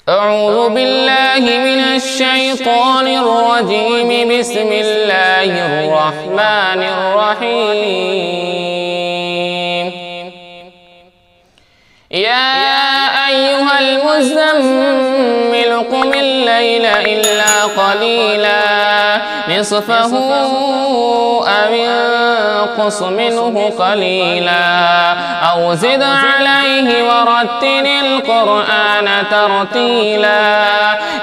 أعوذ بالله من الشيطان الرجيم. بسم الله الرحمن الرحيم. يا أيها المزمل قم الليل إلا قليلا نصفه أو انقص منه قليلا أو زد عليه ورتل القرآن ترتيلا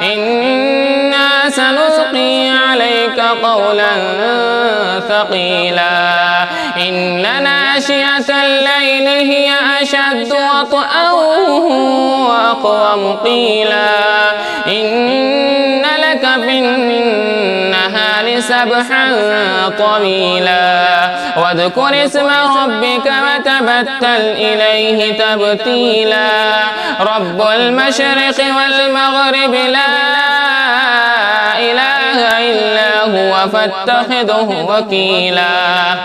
إنا سنلقي عليك قولا ثقيلا إن ناشئة الليل هي أشد وطئا وأقوم قيلا إن لك في النهار سبحا طويلا واذكر اسم ربك وتبتل إليه تبتيلا رب المشرق والمغرب لا إله إلا هو فاتخذه وكيلا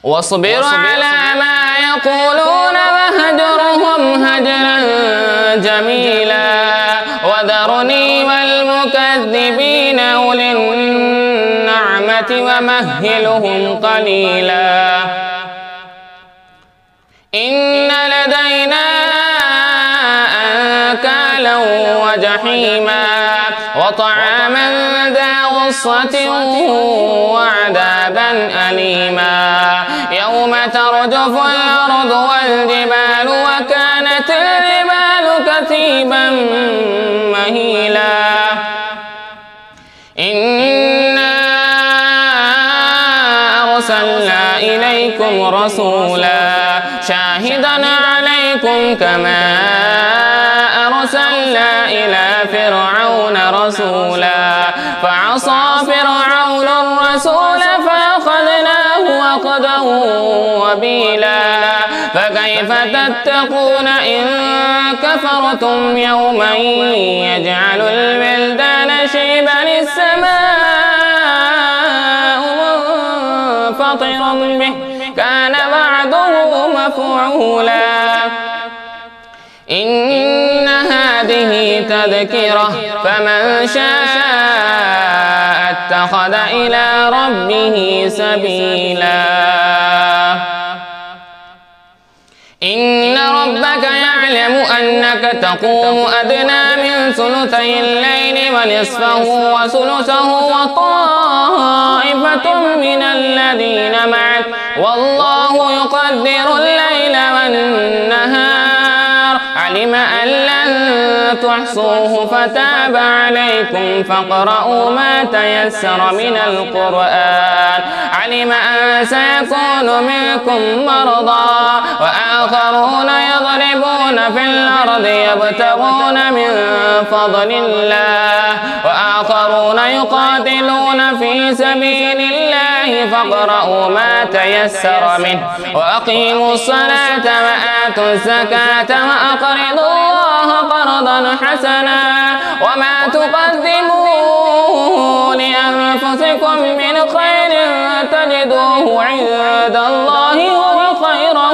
واصبر على ما يقولون وهجرهم هجرا جميلا وذرني والمكذبين أولي النعمة ومهلهم قليلا إن لدينا أنكالا وجحيما وطعاما ذا غصة وعذابا أليما يوم ترجف الأرض والجبال وكانت الجبال كثيبا مهيلا إنا أرسلنا إليكم رسولا شاهدا عليكم كما أرسلنا إلى فرعون رسولا فعصى فرعون الرسول فأخذناه أخذا وبيلا فكيف تتقون إن كفرتم يوما يجعل الولدان شيبا السماء منفطر به كان وعده مفعولا إن هذه تذكرة فمن شاء اتخذ إلى ربه سبيلا إن ربك يعلم أنك تقوم أدنى من ثلثي الليل ونصفه وثلثه وطائفة من الذين معك والله يقدر الليل والنهار علم أن لن تحصوه فتاب عليكم فاقرؤوا ما تيسر من القرآن علم أن سيكون منكم مرضى وآخرون يضربون في الأرض يبتغون من فضل الله وآخرون يقاتلون في سبيل الله فاقرؤوا ما تيسر منه وأقيموا الصلاة وآتوا الزكاة وأقرضوا الله قرضا حسنا وما تقدموا لأنفسكم من خير تجدوه عند الله هو خيرا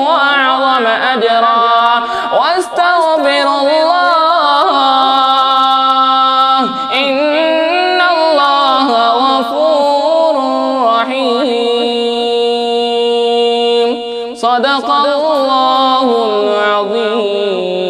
وأعظم أجرا واستغفروا الله إن الله غفور رحيم صدق الله العظيم.